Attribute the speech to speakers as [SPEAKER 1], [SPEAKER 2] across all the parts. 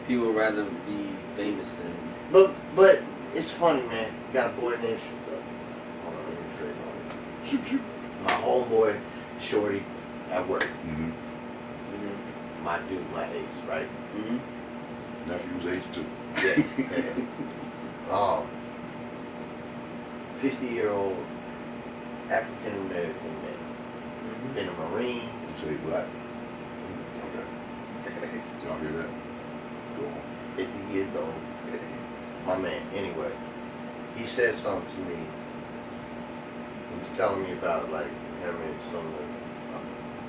[SPEAKER 1] People would rather be famous than.
[SPEAKER 2] But it's funny, man. Got a boy named hold on, let me trade on
[SPEAKER 3] Shoot, shoot.
[SPEAKER 2] my homeboy, Shorty, at work.
[SPEAKER 3] Mm-hmm.
[SPEAKER 2] My dude, my ace, right?
[SPEAKER 3] Nephew's age too.
[SPEAKER 2] Yeah. 50-year-old African American man. Been a Marine.
[SPEAKER 3] You say black. Okay. Y'all hear that? Go on.
[SPEAKER 2] 50 years old. My man. Anyway, he said something to me. He was telling me about like him and some of the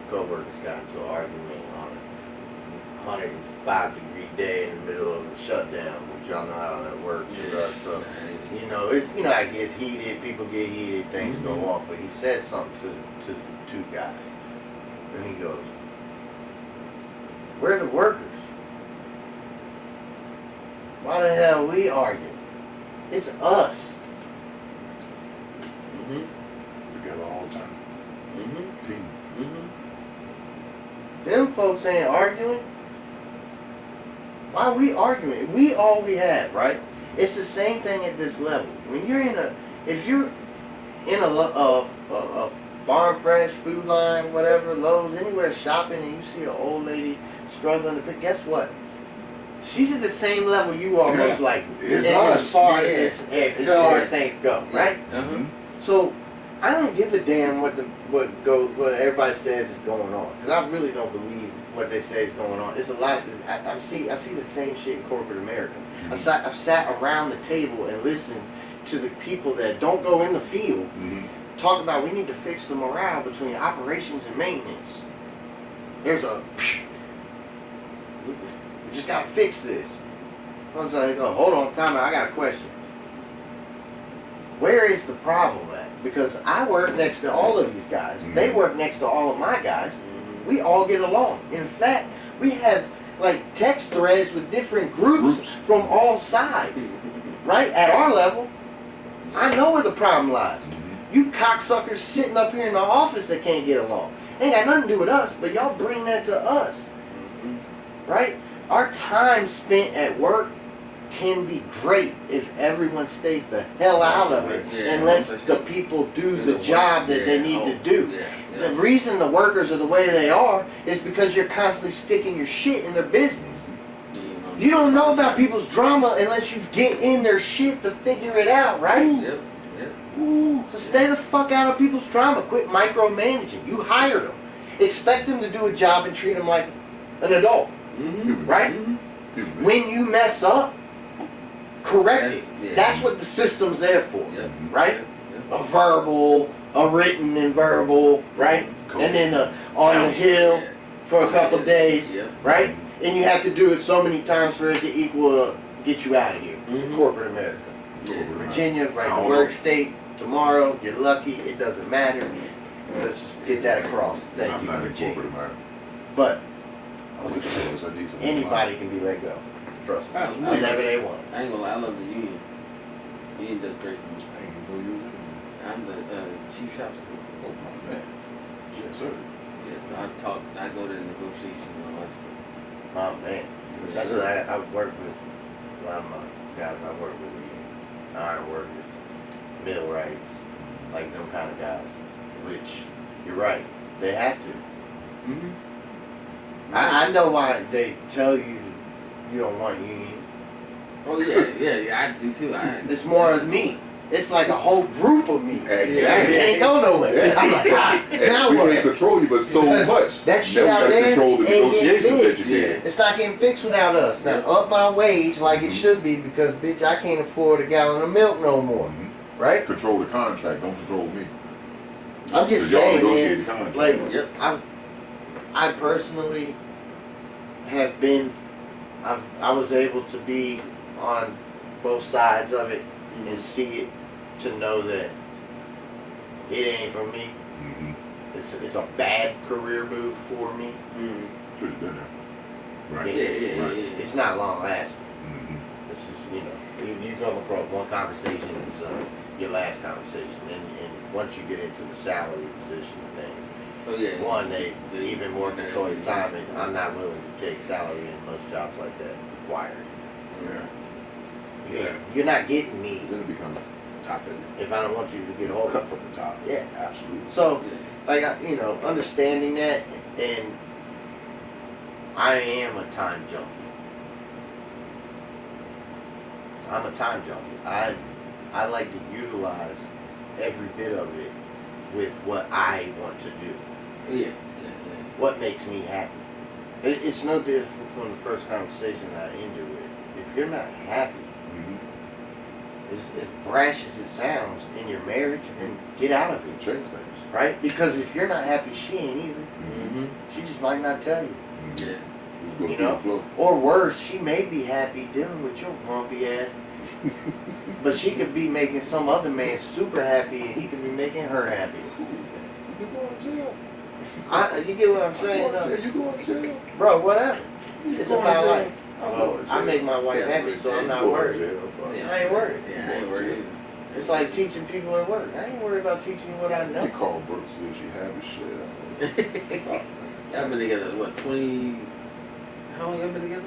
[SPEAKER 2] co-workers got into an argument on a 105-degree day in the middle of a shutdown, which y'all know how that works. So you know, it's it gets heated. People get heated. Things go off. But he said something to the two guys, and he goes, "We're the workers. Why the hell we arguing? It's us."
[SPEAKER 3] Together all the time. Team.
[SPEAKER 2] Them folks ain't arguing. Why are we arguing? We all we have, right? It's the same thing at this level. When you're if you're in a farm fresh, food line, whatever, Lowe's, anywhere shopping, and you see an old lady struggling to pick, guess what? She's at the same level you are, most likely.
[SPEAKER 3] It's
[SPEAKER 2] as
[SPEAKER 3] us.
[SPEAKER 2] far as far as things go, right? So I don't give a damn what everybody says is going on, because I really don't believe what they say is going on. It's a lot. I see the same shit in corporate America. I've sat around the table and listened to the people that don't go in the field talk about we need to fix the morale between operations and maintenance. There's we just gotta fix this. I was like, oh, hold on, time out, I got a question. Where is the problem at? Because I work next to all of these guys. They work next to all of my guys. We all get along. In fact, we have like text threads with different groups from all sides. Right? At our level, I know where the problem lies. You cocksuckers sitting up here in the office that can't get along. Ain't got nothing to do with us, but y'all bring that to us. Right? Our time spent at work can be great if everyone stays the hell out of it and lets the people do the job that they need to do. The reason the workers are the way they are is because you're constantly sticking your shit in their business. You don't know about people's drama unless you get in their shit to figure it out, right? So stay the fuck out of people's drama. Quit micromanaging. You hired them. Expect them to do a job and treat them like an adult. Right? When you mess up, correct it. That's what the system's there for. Right? A verbal, a written and verbal, right? And then on the hill for a couple of days, right? And you have to do it so many times for it to equal get you out of here. Corporate America. Virginia, right to work state, tomorrow, you're lucky, it doesn't matter. Let's just get that across. Thank you, Virginia. But anybody can be let go. Trust me. Whenever they want.
[SPEAKER 1] I ain't gonna lie, I love the union. Union does great for me. I'm the chief shop steward.
[SPEAKER 3] Oh my man. Yes, sir.
[SPEAKER 1] Yeah, so I go to the negotiations and all that stuff.
[SPEAKER 2] Oh man. That's what I work with. A lot of my guys I work with, iron workers, millwrights, like them kind of guys. Which, you're right, they have to. I know why they tell you you don't want union.
[SPEAKER 1] Oh yeah, I do too.
[SPEAKER 2] It's more of me. It's like a whole group of me.
[SPEAKER 3] Exactly.
[SPEAKER 2] You can't go nowhere. I'm like, now
[SPEAKER 3] we
[SPEAKER 2] what?
[SPEAKER 3] can't control you, but so
[SPEAKER 2] Because
[SPEAKER 3] much.
[SPEAKER 2] that shit
[SPEAKER 3] now
[SPEAKER 2] out
[SPEAKER 3] we gotta
[SPEAKER 2] there
[SPEAKER 3] control the
[SPEAKER 2] ain't
[SPEAKER 3] negotiations
[SPEAKER 2] getting
[SPEAKER 3] that
[SPEAKER 2] fixed.
[SPEAKER 3] you're saying.
[SPEAKER 2] It's not getting fixed without us. Now, up my wage like it should be because, bitch, I can't afford a gallon of milk no more. Right?
[SPEAKER 3] Control the contract, don't control me.
[SPEAKER 2] I'm just
[SPEAKER 3] y'all
[SPEAKER 2] saying,
[SPEAKER 3] negotiate
[SPEAKER 2] man,
[SPEAKER 3] the contract.
[SPEAKER 2] like, I personally have been, I was able to be on both sides of it and see it, to know that it ain't for me. It's a bad career move for me.
[SPEAKER 3] Should have been there. Right.
[SPEAKER 1] Yeah.
[SPEAKER 2] It's not long lasting. This is, you come across one conversation, it's your last conversation, and once you get into the salary position and things,
[SPEAKER 1] Oh yeah.
[SPEAKER 2] One, they even more control your time, and I'm not willing to take salary in most jobs like that required.
[SPEAKER 3] Yeah.
[SPEAKER 2] You're not getting me
[SPEAKER 3] Then it becomes top heavy.
[SPEAKER 2] if I don't want you to get hold
[SPEAKER 3] Cut
[SPEAKER 2] of
[SPEAKER 3] from the top.
[SPEAKER 2] Yeah.
[SPEAKER 3] Absolutely.
[SPEAKER 2] So, like, understanding that, and I am a time junkie. I'm a time junkie. I like to utilize every bit of it with what I want to do.
[SPEAKER 1] Yeah.
[SPEAKER 2] What makes me happy. It's no different from the first conversation that I ended with. If you're not happy, as brash as it sounds, in your marriage, then get out of it.
[SPEAKER 3] Change things.
[SPEAKER 2] Right? Because if you're not happy, she ain't either.
[SPEAKER 1] Mm-hmm.
[SPEAKER 2] She just might not tell you.
[SPEAKER 1] Yeah.
[SPEAKER 3] Just go
[SPEAKER 2] You
[SPEAKER 3] through
[SPEAKER 2] know?
[SPEAKER 3] the flow.
[SPEAKER 2] Or worse, she may be happy dealing with your grumpy ass, but she could be making some other man super happy, and he could be making her happy.
[SPEAKER 3] You going to jail.
[SPEAKER 2] You get what I'm
[SPEAKER 3] You
[SPEAKER 2] saying?
[SPEAKER 3] going to
[SPEAKER 2] though?
[SPEAKER 3] jail. You going to jail.
[SPEAKER 2] Bro, whatever.
[SPEAKER 3] You
[SPEAKER 2] It's
[SPEAKER 3] going
[SPEAKER 2] about
[SPEAKER 3] to
[SPEAKER 2] life.
[SPEAKER 3] jail. I'm going to
[SPEAKER 2] I
[SPEAKER 3] jail.
[SPEAKER 2] make my wife
[SPEAKER 1] Yeah,
[SPEAKER 2] happy, so I'm not
[SPEAKER 3] Going to
[SPEAKER 2] worried.
[SPEAKER 3] jail, fuck.
[SPEAKER 2] I ain't worried.
[SPEAKER 1] Yeah, I ain't worried.
[SPEAKER 2] It's like teaching people at work. I ain't worried about teaching you what I
[SPEAKER 3] You
[SPEAKER 2] know.
[SPEAKER 3] call Brooke, see if she happy shit.
[SPEAKER 1] Y'all been together, what, 20... How long y'all been together?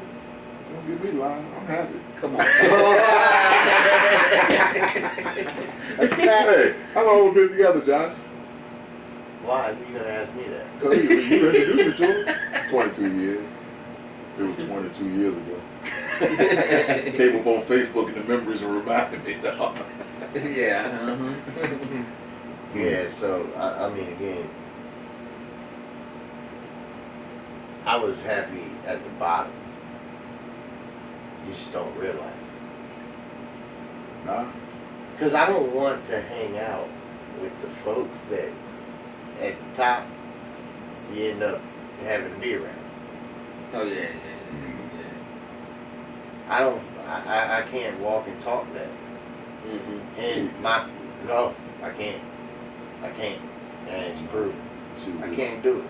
[SPEAKER 3] Don't get me lying. I'm happy.
[SPEAKER 1] Come on.
[SPEAKER 2] That's a fact.
[SPEAKER 3] Hey, how long we been together, Josh?
[SPEAKER 2] Why are you gonna ask me that?
[SPEAKER 3] Because you introduced me to him. 22 years. It was 22 years ago. Came up on Facebook and the memories and reminded me.
[SPEAKER 1] Yeah.
[SPEAKER 2] Yeah, so I mean, again, I was happy at the bottom. You just don't realize.
[SPEAKER 3] Nah.
[SPEAKER 2] Because I don't want to hang out with the folks that at the top you end up having to be around.
[SPEAKER 1] Oh, yeah.
[SPEAKER 2] I can't walk and talk that.
[SPEAKER 1] Mm-hmm.
[SPEAKER 2] And no, I can't. And it's proven.
[SPEAKER 3] See what
[SPEAKER 2] I
[SPEAKER 3] this-
[SPEAKER 2] can't do it.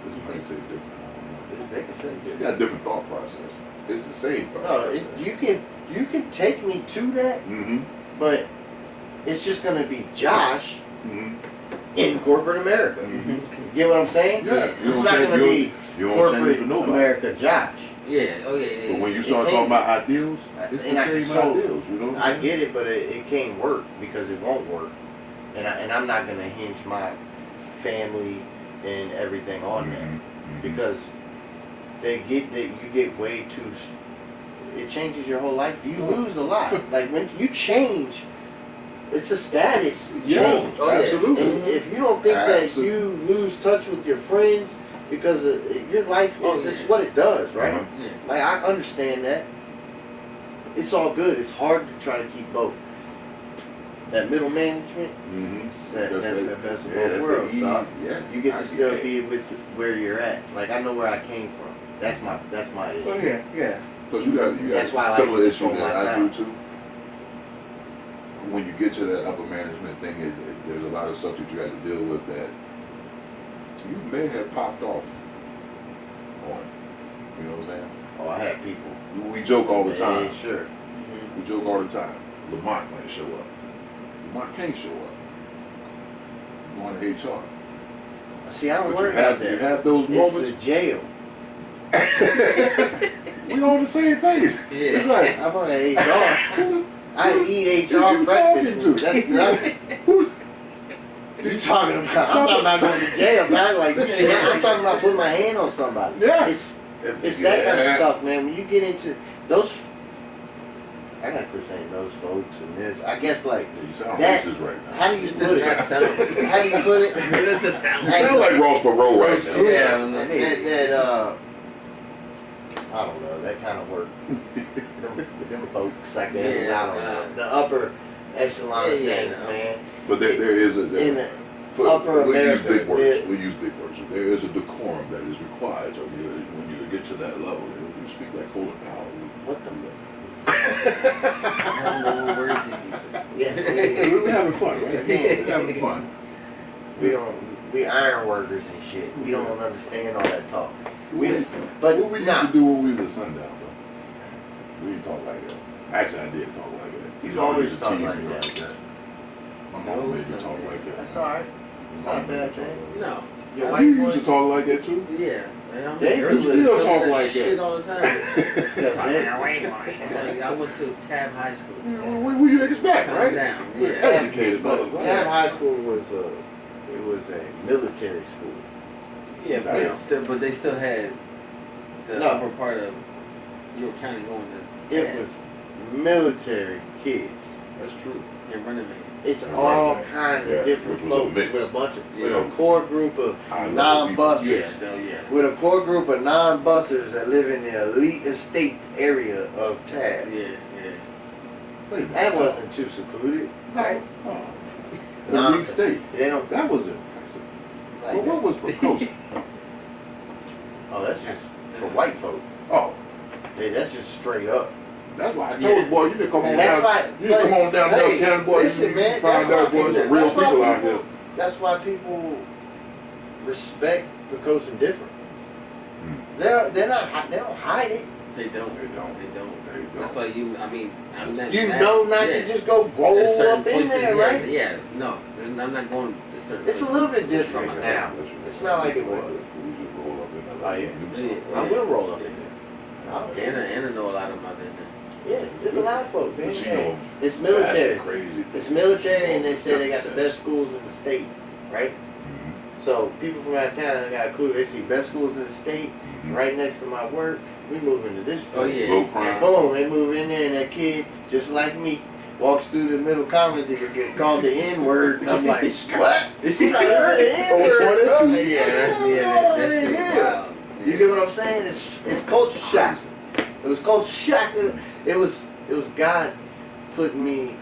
[SPEAKER 3] This might say different. I don't know.
[SPEAKER 2] They can say
[SPEAKER 3] You
[SPEAKER 2] it.
[SPEAKER 3] got a different thought process. It's the same thought
[SPEAKER 2] No,
[SPEAKER 3] process.
[SPEAKER 2] you can take me to that,
[SPEAKER 3] Mm-hmm.
[SPEAKER 2] but it's just gonna be Josh
[SPEAKER 3] Mm-hmm.
[SPEAKER 2] in corporate America.
[SPEAKER 3] Mm-hmm.
[SPEAKER 2] You get what I'm saying?
[SPEAKER 3] Yeah.
[SPEAKER 2] It's not gonna be
[SPEAKER 3] You don't change
[SPEAKER 2] corporate
[SPEAKER 3] for nobody.
[SPEAKER 2] America Josh.
[SPEAKER 1] Yeah, oh, yeah.
[SPEAKER 3] But when you
[SPEAKER 2] It
[SPEAKER 3] start
[SPEAKER 2] can't
[SPEAKER 3] talking about ideals, it's the
[SPEAKER 2] And I-
[SPEAKER 3] same
[SPEAKER 2] so,
[SPEAKER 3] ideals. You know what
[SPEAKER 2] I
[SPEAKER 3] I'm
[SPEAKER 2] get it, but it can't work because it won't work, and I'm not gonna hinge my family and everything on that
[SPEAKER 3] Mm-hmm.
[SPEAKER 2] because you get way too. It changes your whole life. You lose a lot. Like when you change, it's a status
[SPEAKER 3] Yeah,
[SPEAKER 2] change.
[SPEAKER 1] Oh, yeah.
[SPEAKER 3] absolutely.
[SPEAKER 2] And if you don't think that you lose touch with your friends because your life is what it does, right?
[SPEAKER 3] Uh-huh.
[SPEAKER 1] Yeah.
[SPEAKER 2] Like I understand that. It's all good. It's hard to try to keep both. That middle management,
[SPEAKER 3] Mm-hmm.
[SPEAKER 2] that's the best of
[SPEAKER 3] Yeah,
[SPEAKER 2] both
[SPEAKER 3] that's
[SPEAKER 2] worlds.
[SPEAKER 3] the
[SPEAKER 2] dog.
[SPEAKER 3] ease. Yeah.
[SPEAKER 2] You get
[SPEAKER 3] I
[SPEAKER 2] to still
[SPEAKER 3] get it.
[SPEAKER 2] be with where you're at. Like I know where I came from. That's my issue.
[SPEAKER 3] Oh, yeah. Because you got
[SPEAKER 2] That's why I
[SPEAKER 3] a
[SPEAKER 2] like
[SPEAKER 3] similar
[SPEAKER 2] to
[SPEAKER 3] issue
[SPEAKER 2] control
[SPEAKER 3] that
[SPEAKER 2] my
[SPEAKER 3] I do
[SPEAKER 2] time.
[SPEAKER 3] too. When you get to that upper management thing, there's a lot of stuff that you have to deal with that you may have popped off on. You know what I'm saying?
[SPEAKER 2] Oh, I had people.
[SPEAKER 3] We joke all the time.
[SPEAKER 2] Yeah, sure.
[SPEAKER 3] We joke all the time. Lamont might show up. Lamont can't show up. Going to HR.
[SPEAKER 2] See, I don't
[SPEAKER 3] But
[SPEAKER 2] worry
[SPEAKER 3] you have,
[SPEAKER 2] about that.
[SPEAKER 3] you have those
[SPEAKER 2] It's
[SPEAKER 3] moments.
[SPEAKER 2] the jail.
[SPEAKER 3] We on the same page. It's
[SPEAKER 1] Yeah.
[SPEAKER 3] like,
[SPEAKER 2] I'm on the HR.
[SPEAKER 3] who
[SPEAKER 2] I eat
[SPEAKER 3] who
[SPEAKER 2] HR
[SPEAKER 3] you
[SPEAKER 2] breakfast.
[SPEAKER 3] talking
[SPEAKER 2] food.
[SPEAKER 3] to?
[SPEAKER 2] That's nothing.
[SPEAKER 3] who,
[SPEAKER 2] You talking about? I'm talking about going to jail, man. Like I'm talking about putting my hand on somebody.
[SPEAKER 3] Yeah.
[SPEAKER 2] It's that kind of stuff, man. When you get into those, I gotta quit saying those folks and this. I guess like,
[SPEAKER 3] You sound
[SPEAKER 2] That-
[SPEAKER 3] racist right now.
[SPEAKER 2] how do you
[SPEAKER 1] It
[SPEAKER 2] put
[SPEAKER 1] does
[SPEAKER 2] it?
[SPEAKER 1] not sound.
[SPEAKER 2] How do you put it?
[SPEAKER 1] It doesn't sound.
[SPEAKER 3] You sound like Ross Perot right now.
[SPEAKER 1] Yeah.
[SPEAKER 2] I don't know. That kind of work. them folks, I guess.
[SPEAKER 1] Yeah,
[SPEAKER 2] I don't know. The upper echelon of
[SPEAKER 1] Yeah,
[SPEAKER 2] things,
[SPEAKER 1] no.
[SPEAKER 2] man.
[SPEAKER 3] But there is
[SPEAKER 2] In
[SPEAKER 3] a.
[SPEAKER 2] the
[SPEAKER 3] We'll
[SPEAKER 2] upper
[SPEAKER 3] use
[SPEAKER 2] America,
[SPEAKER 3] big words.
[SPEAKER 2] yeah.
[SPEAKER 3] We'll use big words. There is a decorum that is required. So when you get to that level, you speak like Colin Powell.
[SPEAKER 2] What the?
[SPEAKER 1] I don't know what words he's
[SPEAKER 2] Yes,
[SPEAKER 3] We're having fun, right? We're having fun.
[SPEAKER 2] we iron workers and shit. We don't understand all that talk.
[SPEAKER 3] What we used to do when we was at sundown, bro? We didn't talk like that. Actually, I did talk like that.
[SPEAKER 2] You've
[SPEAKER 3] You always
[SPEAKER 2] always
[SPEAKER 3] used to
[SPEAKER 2] talked
[SPEAKER 3] tease
[SPEAKER 2] like
[SPEAKER 3] me
[SPEAKER 2] that.
[SPEAKER 3] My mom made me talk like that.
[SPEAKER 2] That's all right. It's not a bad thing.
[SPEAKER 1] No.
[SPEAKER 2] Your
[SPEAKER 1] I
[SPEAKER 2] white
[SPEAKER 3] You
[SPEAKER 2] boy?
[SPEAKER 3] used to talk like that too?
[SPEAKER 1] Yeah. Man, I'm
[SPEAKER 2] They
[SPEAKER 1] girls
[SPEAKER 3] still
[SPEAKER 1] tell me
[SPEAKER 3] talk like that.
[SPEAKER 1] shit all the time.
[SPEAKER 2] Yeah,
[SPEAKER 1] Like, I went to Tab High School.
[SPEAKER 3] What you expect,
[SPEAKER 1] Calm
[SPEAKER 3] right?
[SPEAKER 1] down.
[SPEAKER 3] We're
[SPEAKER 1] Yeah.
[SPEAKER 3] educated,
[SPEAKER 2] But
[SPEAKER 3] brother.
[SPEAKER 2] Tab High School was a military school.
[SPEAKER 1] Yeah,
[SPEAKER 3] Damn.
[SPEAKER 1] but they still had the
[SPEAKER 2] No.
[SPEAKER 1] upper part of York County going to
[SPEAKER 2] It
[SPEAKER 1] Tab
[SPEAKER 2] was military kids.
[SPEAKER 3] That's true.
[SPEAKER 1] and Running Man.
[SPEAKER 2] It's
[SPEAKER 3] Right,
[SPEAKER 2] all
[SPEAKER 3] right.
[SPEAKER 2] kind of
[SPEAKER 3] Yeah,
[SPEAKER 2] different
[SPEAKER 3] which was a
[SPEAKER 2] folks
[SPEAKER 3] mix.
[SPEAKER 2] with a bunch of with
[SPEAKER 1] Yeah.
[SPEAKER 2] a core group of
[SPEAKER 3] I love
[SPEAKER 2] non-busters.
[SPEAKER 3] people.
[SPEAKER 1] Still, yeah.
[SPEAKER 2] With a core group of non-busters that live in the elite estate area of Tab.
[SPEAKER 1] Yeah, yeah.
[SPEAKER 3] Wait a minute.
[SPEAKER 2] That wasn't too secluded.
[SPEAKER 3] No. Oh. The
[SPEAKER 2] Nah.
[SPEAKER 3] elite state.
[SPEAKER 2] They don't.
[SPEAKER 3] That was impressive.
[SPEAKER 2] Like
[SPEAKER 3] Well, what was Pocosa?
[SPEAKER 2] Oh, that's just for white folk.
[SPEAKER 3] Oh,
[SPEAKER 2] Hey, that's just straight up.
[SPEAKER 3] that's why I told
[SPEAKER 1] Yeah.
[SPEAKER 3] you, boy, you didn't come on
[SPEAKER 2] And that's
[SPEAKER 3] down.
[SPEAKER 2] why.
[SPEAKER 3] You didn't come on down
[SPEAKER 2] hey,
[SPEAKER 3] County, boy.
[SPEAKER 2] listen,
[SPEAKER 3] you
[SPEAKER 2] man.
[SPEAKER 3] find
[SPEAKER 2] That's why
[SPEAKER 3] out, boy, some
[SPEAKER 2] people-
[SPEAKER 3] real
[SPEAKER 2] that's why
[SPEAKER 3] people out here.
[SPEAKER 2] That's why people respect Pocosin different.
[SPEAKER 3] Hmm.
[SPEAKER 2] They don't hide it.
[SPEAKER 1] They don't.
[SPEAKER 3] They don't.
[SPEAKER 1] They don't.
[SPEAKER 3] They don't.
[SPEAKER 1] That's why I'm not.
[SPEAKER 2] You know not
[SPEAKER 1] yeah.
[SPEAKER 2] to just go roll
[SPEAKER 1] There's certain
[SPEAKER 2] up in
[SPEAKER 1] places,
[SPEAKER 2] there,
[SPEAKER 1] yeah,
[SPEAKER 2] right?
[SPEAKER 1] Yeah, no, I'm not going to certain.
[SPEAKER 2] It's a
[SPEAKER 1] places.
[SPEAKER 2] little bit
[SPEAKER 1] Just
[SPEAKER 2] different
[SPEAKER 1] for
[SPEAKER 2] now.
[SPEAKER 1] myself.
[SPEAKER 2] It's not like it was.
[SPEAKER 3] We just roll up in there.
[SPEAKER 2] Oh, yeah.
[SPEAKER 1] Yeah.
[SPEAKER 2] I will roll up in there.
[SPEAKER 1] Anna know a lot of them out there.
[SPEAKER 2] Yeah, there's a lot of folks, man.
[SPEAKER 3] But you
[SPEAKER 2] Hey,
[SPEAKER 3] know,
[SPEAKER 2] it's military.
[SPEAKER 3] That's the crazy thing.
[SPEAKER 2] It's military, and they say they got the
[SPEAKER 3] Different
[SPEAKER 2] best schools in the state, right?
[SPEAKER 3] Mhm.
[SPEAKER 2] So people from out of town they got a clue. They see best schools in the state.
[SPEAKER 3] Mhm.
[SPEAKER 2] Right next to my work, we move into this place.
[SPEAKER 1] Oh, yeah.
[SPEAKER 3] Low crime.
[SPEAKER 2] And boom, they move in there, and that kid, just like me, walks through the middle college and get called the N-word. And I'm like, what? Is he like, heard the N-word?
[SPEAKER 3] Oh, 22.
[SPEAKER 2] bro?
[SPEAKER 1] Yeah, that shit
[SPEAKER 2] Yeah.
[SPEAKER 1] wild.
[SPEAKER 2] You get what I'm saying? It's culture shock. It was culture shock. It was God putting me,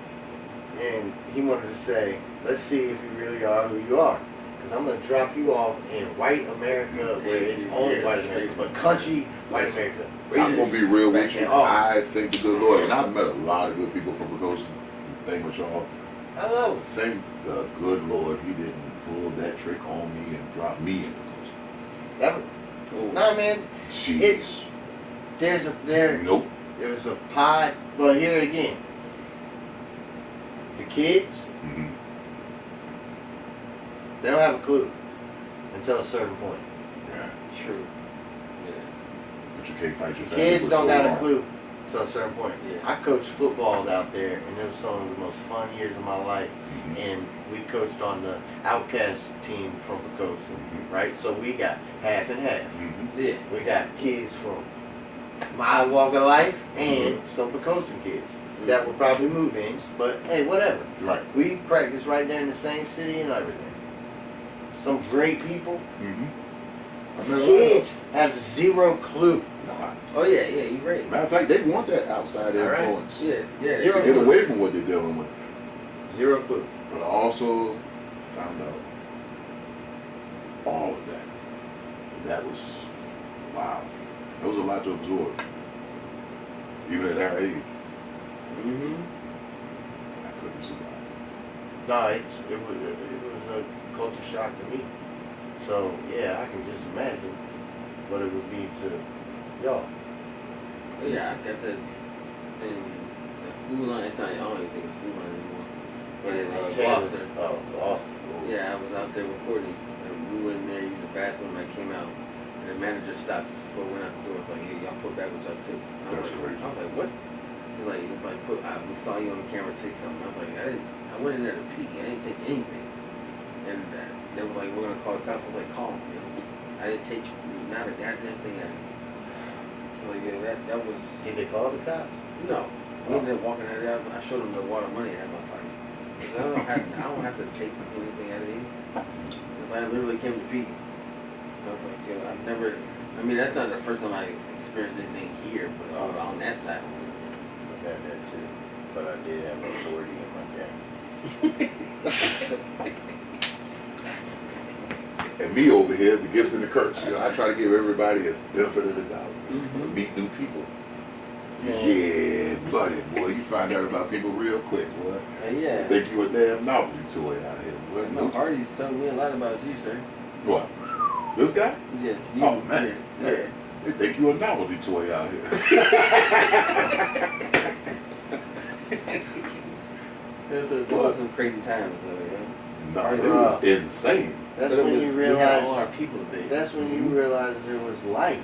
[SPEAKER 2] and He wanted to say, let's see if you really are who you are. Because I'm going to drop you off in white America, where it's only
[SPEAKER 1] Yeah,
[SPEAKER 2] white America, but country white America.
[SPEAKER 3] I'm gonna be real with
[SPEAKER 2] Back
[SPEAKER 3] you.
[SPEAKER 2] then, oh.
[SPEAKER 3] I think the good Lord, and I've met a lot of good people from Pocosin. Thing with y'all.
[SPEAKER 2] I know.
[SPEAKER 3] Thank the good Lord he didn't pull that trick on me and drop me in Pocosin.
[SPEAKER 2] That was,
[SPEAKER 1] Oh.
[SPEAKER 2] nah, man.
[SPEAKER 3] Jeez.
[SPEAKER 2] There
[SPEAKER 3] Nope.
[SPEAKER 2] was a pod. Well, here it again. The kids,
[SPEAKER 3] Mm-hmm.
[SPEAKER 2] they don't have a clue until a certain point.
[SPEAKER 3] Yeah.
[SPEAKER 1] True. Yeah.
[SPEAKER 3] But you can't fight your family.
[SPEAKER 2] Kids
[SPEAKER 3] with
[SPEAKER 2] don't
[SPEAKER 3] so
[SPEAKER 2] got a
[SPEAKER 3] long.
[SPEAKER 2] clue until a certain point.
[SPEAKER 1] Yeah.
[SPEAKER 2] I coached football out there, and it was some of the most fun years of my life.
[SPEAKER 3] Mhm.
[SPEAKER 2] And we coached on the Outcast team from Pocosin, right? So we got half and half.
[SPEAKER 3] Mhm.
[SPEAKER 1] Yeah.
[SPEAKER 2] We got kids from my walk of life and some Pocosin kids that were probably move-ins, but hey, whatever.
[SPEAKER 3] Right.
[SPEAKER 2] We practiced right there in the same city and everything. Some great people.
[SPEAKER 3] Mm-hmm. I met a lot
[SPEAKER 2] Kids have zero clue.
[SPEAKER 3] of- Nah.
[SPEAKER 1] Oh yeah, yeah, you're right.
[SPEAKER 3] Matter of fact, they want that outside
[SPEAKER 2] All right.
[SPEAKER 3] influence
[SPEAKER 1] Yeah, yeah.
[SPEAKER 2] Zero
[SPEAKER 3] to get away from what they're dealing with.
[SPEAKER 2] Zero clue.
[SPEAKER 3] But I also found out all of that. That was, wow. That was a lot to absorb. Even at our age,
[SPEAKER 2] Mm-hmm.
[SPEAKER 3] I couldn't survive.
[SPEAKER 2] No, it was a culture shock to me. So yeah, I can just imagine what it would be to y'all.
[SPEAKER 1] Oh, yeah, I got that thing. The food line. It's not. I don't even think it's food line anymore. But in Gloucester.
[SPEAKER 2] Oh, Gloucester.
[SPEAKER 1] Yeah, I was out there recording. And we went in there, used the bathroom. I came out, and the manager stopped us before we went out the door. Like, hey, y'all put back with y'all too. I was
[SPEAKER 3] That's
[SPEAKER 1] like,
[SPEAKER 3] crazy.
[SPEAKER 1] I was like, what? He's like, we saw you on the camera take something. I was like, I went in there to pee. I didn't take anything. And they were like, we're gonna call the cops. I was like, call them. You know? I didn't take not a goddamn thing out of it. So like, yeah, that was.
[SPEAKER 2] Did they call the cops?
[SPEAKER 1] No. We ended up walking out of there. I showed them the water money I had in my pocket. I said, I don't have to take anything out of here. Because I literally came to pee. I was like, yo, I've never, I mean, that's not the first time I experienced anything here, but on that side of it.
[SPEAKER 2] I got that too. But I did have a 40 in my jacket.
[SPEAKER 3] And me over here, the gift and the curse. You know, I try to give everybody a benefit of the doubt.
[SPEAKER 1] Mhm.
[SPEAKER 3] Meet new people. Yeah, buddy, boy, you find out about people real quick, boy.
[SPEAKER 1] Yeah.
[SPEAKER 3] Think you a damn novelty toy out here, boy.
[SPEAKER 1] My parties told me a lot about you, sir.
[SPEAKER 3] What? This guy?
[SPEAKER 1] Yes. You,
[SPEAKER 3] Oh, man.
[SPEAKER 1] Yeah.
[SPEAKER 3] They think you a novelty toy out here.
[SPEAKER 1] There was some crazy times, though, yeah.
[SPEAKER 3] No, it was insane.
[SPEAKER 2] That's
[SPEAKER 1] But
[SPEAKER 2] when
[SPEAKER 1] it
[SPEAKER 2] you
[SPEAKER 1] was, we had all
[SPEAKER 2] realize.
[SPEAKER 1] our people there.
[SPEAKER 2] That's when you realize there was life.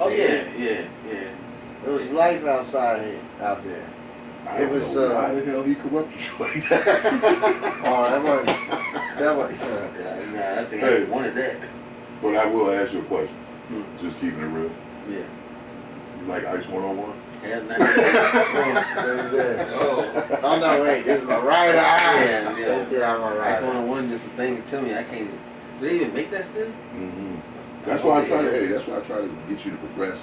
[SPEAKER 1] Oh yeah, yeah, yeah.
[SPEAKER 2] There was life out there.
[SPEAKER 3] I
[SPEAKER 2] It
[SPEAKER 3] don't
[SPEAKER 2] was,
[SPEAKER 3] know why the hell he corrupted you like that.
[SPEAKER 2] Oh, that wasn't.
[SPEAKER 1] Nah, I think
[SPEAKER 3] Hey.
[SPEAKER 1] I wanted that.
[SPEAKER 3] But I will ask you a question.
[SPEAKER 1] Hmm.
[SPEAKER 3] Just keeping it real.
[SPEAKER 1] Yeah.
[SPEAKER 3] You like Ice 101?
[SPEAKER 1] Hell, not
[SPEAKER 2] Oh. Oh no, wait, this is my right eye.
[SPEAKER 1] Yeah, yeah.
[SPEAKER 2] That's it, I'm my right
[SPEAKER 1] That's
[SPEAKER 2] eye.
[SPEAKER 1] one did some things to me. I can't. Do they even make that still?
[SPEAKER 3] Mm-hmm. That's why I try to. Hey, that's why I try to get you to progress.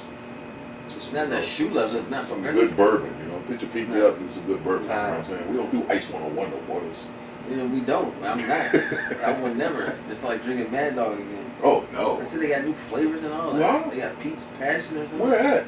[SPEAKER 3] To some,
[SPEAKER 1] Not that shoe leather. It's not
[SPEAKER 3] some
[SPEAKER 1] progressive.
[SPEAKER 3] good bourbon. You know, put your pinky up and some good bourbon. You know what I'm saying? We don't do Ice 101 no more. It's-
[SPEAKER 1] You know, we don't. I'm not. I would never. It's like drinking Mad Dog again.
[SPEAKER 3] Oh no.
[SPEAKER 1] I said they got new flavors and all that.
[SPEAKER 3] What?
[SPEAKER 1] They got peach passion or something.
[SPEAKER 3] Where at?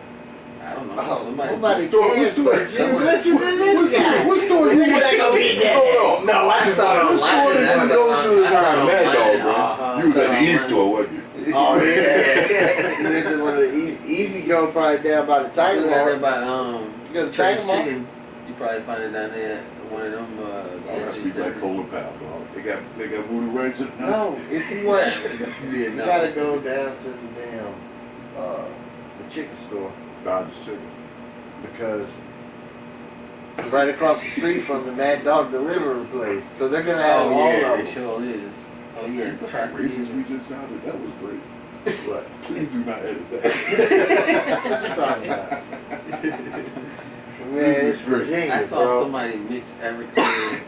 [SPEAKER 1] I don't know.
[SPEAKER 2] Oh,
[SPEAKER 1] Somebody.
[SPEAKER 2] nobody
[SPEAKER 3] What store-
[SPEAKER 2] cares,
[SPEAKER 3] what
[SPEAKER 2] but
[SPEAKER 3] store-
[SPEAKER 2] you listen to this guy.
[SPEAKER 3] What store
[SPEAKER 2] You
[SPEAKER 3] you
[SPEAKER 2] gotta
[SPEAKER 3] went
[SPEAKER 2] go
[SPEAKER 3] to?
[SPEAKER 2] get that.
[SPEAKER 3] Hold on.
[SPEAKER 2] No, I saw it
[SPEAKER 3] What store did you go to?
[SPEAKER 1] I saw it
[SPEAKER 3] Mad
[SPEAKER 1] online.
[SPEAKER 3] Dog, bro. You was at the East store, wasn't you?
[SPEAKER 2] Oh yeah. You went to one of the Easy Go probably down by the Tiger
[SPEAKER 1] Down there
[SPEAKER 2] Mart.
[SPEAKER 1] by
[SPEAKER 2] You go to
[SPEAKER 1] Church's
[SPEAKER 2] Tiger Mart?
[SPEAKER 1] Chicken. You probably find it down there at one of them.
[SPEAKER 3] Oh,
[SPEAKER 1] gas
[SPEAKER 3] I speak
[SPEAKER 1] stations.
[SPEAKER 3] like Colin Powell, bro. They got Voodoo Rangers now.
[SPEAKER 2] No, if you want,
[SPEAKER 1] Yeah,
[SPEAKER 2] you
[SPEAKER 1] no.
[SPEAKER 2] gotta go down to the damn the chicken store
[SPEAKER 3] Dodger's Chicken.
[SPEAKER 2] because it's right across the street from the Mad Dog Delivery place. So they're gonna have
[SPEAKER 1] Oh
[SPEAKER 2] all
[SPEAKER 1] yeah,
[SPEAKER 2] of
[SPEAKER 1] it
[SPEAKER 2] them.
[SPEAKER 1] sure is. Oh yeah,
[SPEAKER 3] The
[SPEAKER 1] Tri-City.
[SPEAKER 3] races we just sounded, that was great.
[SPEAKER 2] What?
[SPEAKER 3] Please do not edit
[SPEAKER 2] What you
[SPEAKER 3] that.
[SPEAKER 2] talking about? Man, it's Virginia,
[SPEAKER 1] I saw
[SPEAKER 2] bro.
[SPEAKER 1] somebody mix Everclear,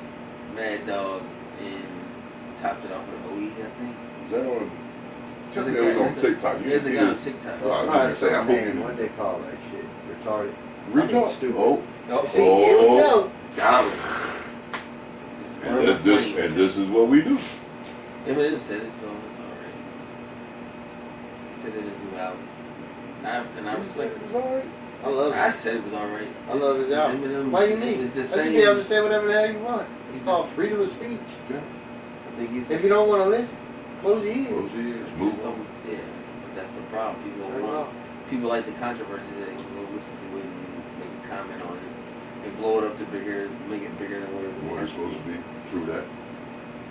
[SPEAKER 1] Mad Dog, and topped it off with OE, I think.
[SPEAKER 3] Is that on? Tell me that was on TikTok. You
[SPEAKER 1] There's
[SPEAKER 3] didn't
[SPEAKER 1] a
[SPEAKER 3] see
[SPEAKER 1] guy on
[SPEAKER 3] this?
[SPEAKER 1] TikTok.
[SPEAKER 3] Oh, I was
[SPEAKER 2] Probably
[SPEAKER 3] gonna say, I
[SPEAKER 2] some
[SPEAKER 3] hope
[SPEAKER 2] name.
[SPEAKER 3] you-
[SPEAKER 2] What they call that shit? Retarded.
[SPEAKER 3] Retard?
[SPEAKER 2] Stupid.
[SPEAKER 3] Oh,
[SPEAKER 1] Oh,
[SPEAKER 2] See, here we go.
[SPEAKER 3] got it.
[SPEAKER 1] One
[SPEAKER 3] And
[SPEAKER 1] of the
[SPEAKER 3] this,
[SPEAKER 1] funny-
[SPEAKER 3] and this is what we do.
[SPEAKER 1] Eminem said it, so it's alright. He said it in his new album. And I respect it.
[SPEAKER 2] I love
[SPEAKER 1] I
[SPEAKER 2] it.
[SPEAKER 1] said it was alright.
[SPEAKER 2] I love his album.
[SPEAKER 1] Eminem,
[SPEAKER 2] Why you mean?
[SPEAKER 1] It's the
[SPEAKER 2] You
[SPEAKER 1] same.
[SPEAKER 2] should be able to say whatever the hell you want. It's
[SPEAKER 1] He's
[SPEAKER 2] called
[SPEAKER 1] just-
[SPEAKER 2] freedom of speech.
[SPEAKER 1] I think he's
[SPEAKER 2] If you don't want to listen, close your ears.
[SPEAKER 3] Close your ears,
[SPEAKER 1] just
[SPEAKER 3] move
[SPEAKER 1] don't,
[SPEAKER 3] on.
[SPEAKER 1] yeah, but that's the problem. People
[SPEAKER 2] Turn it
[SPEAKER 1] want,
[SPEAKER 2] off.
[SPEAKER 1] people like the controversy that you go listen to it and make a comment on it and blow it up to bigger, make it bigger than what it
[SPEAKER 3] Well,
[SPEAKER 1] was.
[SPEAKER 3] it's supposed to be. True that.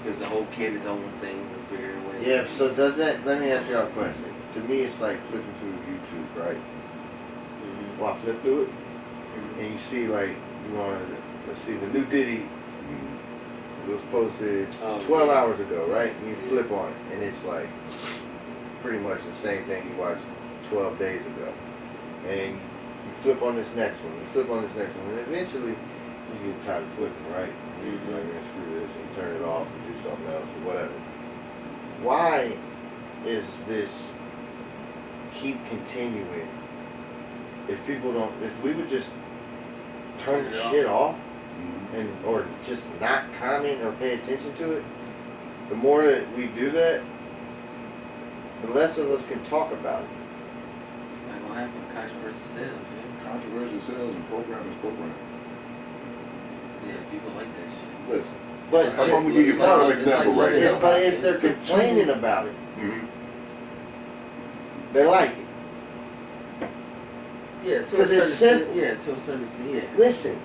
[SPEAKER 1] Because the whole Candace Owens thing was bigger than what it
[SPEAKER 2] Yeah,
[SPEAKER 1] was.
[SPEAKER 2] so does that, let me ask y'all a question. To me, it's like flipping through YouTube, right?
[SPEAKER 1] Mhm.
[SPEAKER 2] Well, I flip through it,
[SPEAKER 1] Mhm.
[SPEAKER 2] and you see like, you want to, let's see, the new Diddy
[SPEAKER 3] Mm.
[SPEAKER 2] was posted
[SPEAKER 1] Oh,
[SPEAKER 2] 12
[SPEAKER 1] yeah.
[SPEAKER 2] hours ago, right? And you
[SPEAKER 1] Yeah.
[SPEAKER 2] flip on it, and it's like pretty much the same thing you watched 12 days ago. And you flip on this next one, you flip on this next one, and eventually you just get tired of flipping, right? You're like, "Man, screw this," and you turn it off and do something else or whatever. Why is this keep continuing? If people don't, if we would just turn
[SPEAKER 1] Turn
[SPEAKER 2] the
[SPEAKER 1] it off.
[SPEAKER 2] shit off,
[SPEAKER 3] Mm.
[SPEAKER 2] and or just not comment or pay attention to it, the more that we do that, the less of us can talk about it.
[SPEAKER 1] It's not gonna happen. Controversy sells, man.
[SPEAKER 3] Controversial sales and program is program.
[SPEAKER 1] Yeah, people like that shit.
[SPEAKER 3] Listen.
[SPEAKER 2] But
[SPEAKER 3] I'm gonna give you a
[SPEAKER 1] It's like-
[SPEAKER 3] prime
[SPEAKER 1] it's
[SPEAKER 3] example
[SPEAKER 1] like
[SPEAKER 3] right
[SPEAKER 1] living
[SPEAKER 3] now.
[SPEAKER 1] in-
[SPEAKER 2] but if they're complaining about it,
[SPEAKER 3] Mm-hmm.
[SPEAKER 2] they like it.
[SPEAKER 1] Yeah, to a
[SPEAKER 2] 'Cause
[SPEAKER 1] certain
[SPEAKER 2] it's
[SPEAKER 1] extent.
[SPEAKER 2] simple.
[SPEAKER 1] Yeah, to a certain extent. Yeah.
[SPEAKER 2] Listen,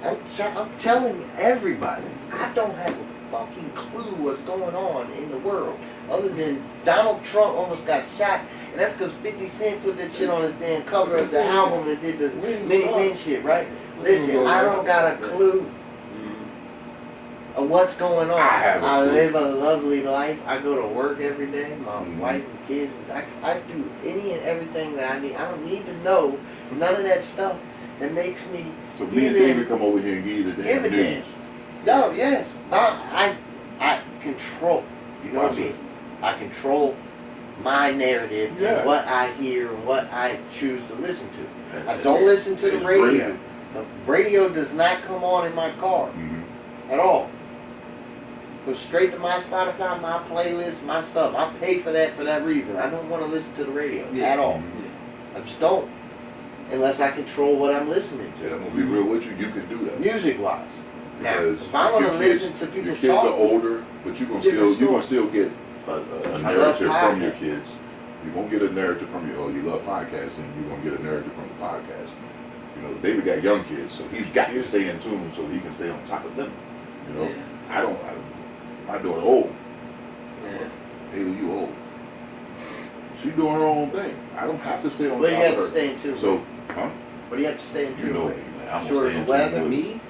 [SPEAKER 2] I'm telling everybody, I don't have a fucking clue what's going on in the world. Other than Donald Trump almost got shot, and that's because 50 Cent put that shit on his damn cover of the album and did the Mini Men shit, right? Listen, I don't got a clue of what's going on.
[SPEAKER 3] I have a
[SPEAKER 2] I
[SPEAKER 3] clue.
[SPEAKER 2] live a lovely life. I go to work every day. My
[SPEAKER 3] Mhm.
[SPEAKER 2] wife and kids. I do any and everything that I need. I don't need to know none of that stuff that makes me.
[SPEAKER 3] So me and
[SPEAKER 2] even-
[SPEAKER 3] David come over here and give you the
[SPEAKER 2] Give
[SPEAKER 3] damn
[SPEAKER 2] a
[SPEAKER 3] news.
[SPEAKER 2] damn. No, yes. No, I control. You know
[SPEAKER 3] Watch
[SPEAKER 2] me.
[SPEAKER 3] it.
[SPEAKER 2] I control my narrative
[SPEAKER 3] Yeah.
[SPEAKER 2] and what I hear and what I choose to listen to. I
[SPEAKER 3] And-
[SPEAKER 2] don't listen to the
[SPEAKER 3] it's
[SPEAKER 2] radio.
[SPEAKER 3] gravy.
[SPEAKER 2] The radio does not come on in my car
[SPEAKER 3] Mhm.
[SPEAKER 2] at all. Goes straight to my Spotify, my playlist, my stuff. I pay for that reason. I don't want to listen to the radio at all.
[SPEAKER 1] Yeah.
[SPEAKER 2] I just don't. Unless I control what I'm listening
[SPEAKER 3] Yeah,
[SPEAKER 2] to.
[SPEAKER 3] I'm gonna be real with you. You can do that.
[SPEAKER 2] Music wise. Now,
[SPEAKER 3] Because
[SPEAKER 2] if I want to
[SPEAKER 3] your kids-
[SPEAKER 2] listen to people
[SPEAKER 3] Your kids
[SPEAKER 2] talk,
[SPEAKER 3] are older, but you're gonna
[SPEAKER 2] Different
[SPEAKER 3] still get a
[SPEAKER 2] I love
[SPEAKER 3] narrative from your
[SPEAKER 2] podcasts.
[SPEAKER 3] kids. You're gonna get a narrative from your, you love podcasting, you're gonna get a narrative from the podcast. You know, David got young kids, so he's got to stay in tune so he can stay on top of them. You know,
[SPEAKER 1] Yeah.
[SPEAKER 3] my daughter old, Haley, you old. She doing her own thing. I don't have to stay on
[SPEAKER 2] What do you
[SPEAKER 3] top
[SPEAKER 2] have
[SPEAKER 3] of
[SPEAKER 2] to
[SPEAKER 3] her.
[SPEAKER 2] stay in tune
[SPEAKER 3] So,
[SPEAKER 2] with?
[SPEAKER 3] huh?
[SPEAKER 2] What do you have to stay in
[SPEAKER 4] You
[SPEAKER 2] tune
[SPEAKER 4] know
[SPEAKER 2] with?
[SPEAKER 4] me, man. I'm
[SPEAKER 2] Sure,
[SPEAKER 4] gonna stay in
[SPEAKER 2] the weather?
[SPEAKER 4] tune with it.
[SPEAKER 1] Me?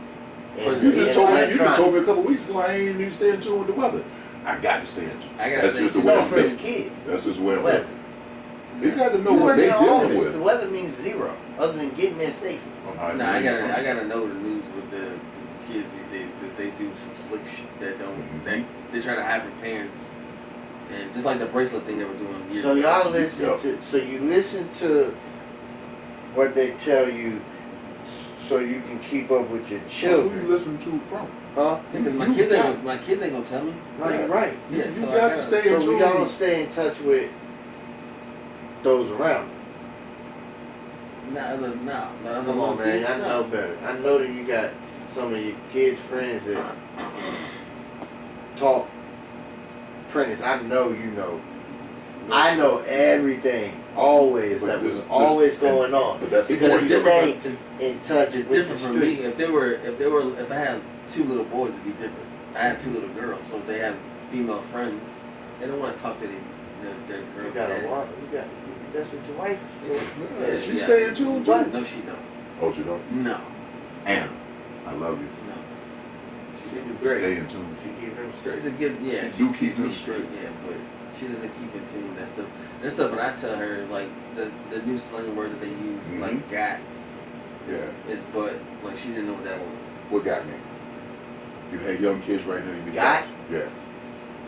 [SPEAKER 2] And-
[SPEAKER 3] You just told me. You just
[SPEAKER 2] electronics.
[SPEAKER 3] told me a couple weeks ago I ain't need to stay in tune with the weather. I got to stay in tune.
[SPEAKER 1] I gotta
[SPEAKER 3] That's
[SPEAKER 1] stay
[SPEAKER 3] just the
[SPEAKER 1] in
[SPEAKER 3] way
[SPEAKER 1] tune.
[SPEAKER 2] No,
[SPEAKER 3] I'm
[SPEAKER 2] for his
[SPEAKER 3] built.
[SPEAKER 2] kids.
[SPEAKER 3] That's just the way I'm
[SPEAKER 2] Weather.
[SPEAKER 3] built. You got to know
[SPEAKER 2] You
[SPEAKER 3] what
[SPEAKER 2] work
[SPEAKER 3] they
[SPEAKER 2] in an
[SPEAKER 3] dealing
[SPEAKER 2] office,
[SPEAKER 3] with.
[SPEAKER 2] The weather means zero, other than getting there safely.
[SPEAKER 1] Nah, I gotta know the news with the kids these days because they do some slick shit that don't.
[SPEAKER 3] Mhm.
[SPEAKER 1] They try to hide from parents, and just like the bracelet thing they were doing years
[SPEAKER 2] So
[SPEAKER 1] ago.
[SPEAKER 2] y'all listen
[SPEAKER 3] Yep.
[SPEAKER 2] to, so you listen to what they tell you so you can keep up with your
[SPEAKER 3] Who you
[SPEAKER 2] children,
[SPEAKER 3] listen to from?
[SPEAKER 2] huh?
[SPEAKER 1] Because my
[SPEAKER 3] You
[SPEAKER 1] kids
[SPEAKER 3] got-
[SPEAKER 1] ain't my kids ain't gonna tell me.
[SPEAKER 2] No, you're right.
[SPEAKER 3] You,
[SPEAKER 1] Yeah,
[SPEAKER 3] you
[SPEAKER 1] so I
[SPEAKER 3] got to
[SPEAKER 1] gotta-
[SPEAKER 3] stay in
[SPEAKER 2] So
[SPEAKER 3] tune.
[SPEAKER 2] we gotta stay in touch with those around.
[SPEAKER 1] Come
[SPEAKER 2] Come on, man, I know better. I know that you got some of your kids' friends that talk Prentice. I know you know. I know everything, always,
[SPEAKER 3] But
[SPEAKER 2] that was
[SPEAKER 3] this-
[SPEAKER 2] always going on.
[SPEAKER 3] But that's the
[SPEAKER 2] Because
[SPEAKER 3] point.
[SPEAKER 2] you
[SPEAKER 1] It's
[SPEAKER 2] stay
[SPEAKER 1] different.
[SPEAKER 2] in touch
[SPEAKER 1] It's
[SPEAKER 2] with the
[SPEAKER 1] different from me.
[SPEAKER 2] street.
[SPEAKER 1] If I had two little boys, it'd be different. I had two little girls, so if they have female friends, they don't want to talk to their girl.
[SPEAKER 2] You got
[SPEAKER 1] daddy.
[SPEAKER 2] a lot. You got. That's what your wife.
[SPEAKER 3] Yeah, she
[SPEAKER 1] Yeah.
[SPEAKER 3] stay in tune too.
[SPEAKER 2] What?
[SPEAKER 1] No, she don't.
[SPEAKER 3] Oh, she don't.
[SPEAKER 1] No,
[SPEAKER 3] Anna, I love you.
[SPEAKER 1] no.
[SPEAKER 2] She do
[SPEAKER 3] Stay
[SPEAKER 2] great.
[SPEAKER 3] in tune.
[SPEAKER 2] She keep them
[SPEAKER 1] She's
[SPEAKER 2] straight.
[SPEAKER 1] a good, yeah.
[SPEAKER 3] She do keep
[SPEAKER 1] me
[SPEAKER 3] them straight.
[SPEAKER 1] yeah, but she doesn't keep in tune. That's stuff. But I tell her like the new slang word that they use,
[SPEAKER 3] Mhm.
[SPEAKER 1] like "got,"
[SPEAKER 3] Yeah.
[SPEAKER 1] is but. Like she didn't know what that was.
[SPEAKER 3] What got me? You had young kids right now. You be
[SPEAKER 2] Got?
[SPEAKER 3] Yeah.